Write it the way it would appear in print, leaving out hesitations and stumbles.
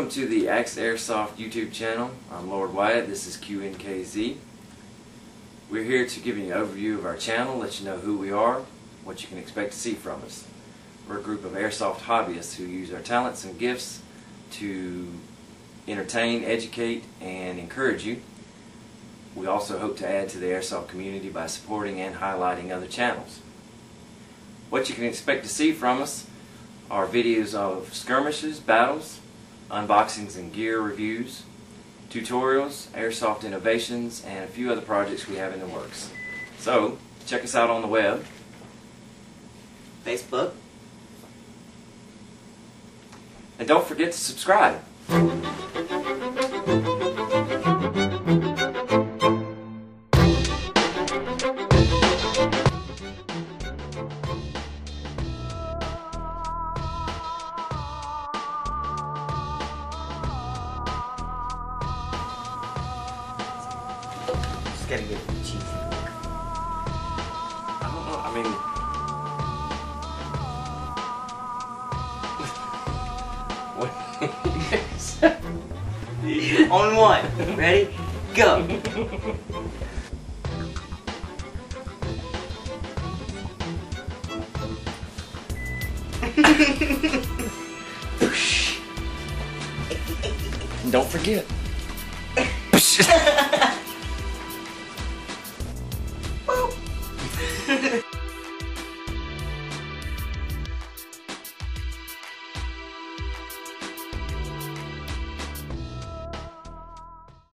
Welcome to the ActsAirsoft YouTube channel. I'm Lord Wyatt. This is QNKZ. We're here to give you an overview of our channel, let you know who we are, what you can expect to see from us. We're a group of airsoft hobbyists who use our talents and gifts to entertain, educate, and encourage you. We also hope to add to the airsoft community by supporting and highlighting other channels. What you can expect to see from us are videos of skirmishes, battles, unboxings and gear reviews, tutorials, airsoft innovations, and a few other projects we have in the works. So, check us out on the web, Facebook, and don't forget to subscribe. just gotta get the cheesy look. I don't know, I mean... On one. Ready? Go. Don't forget.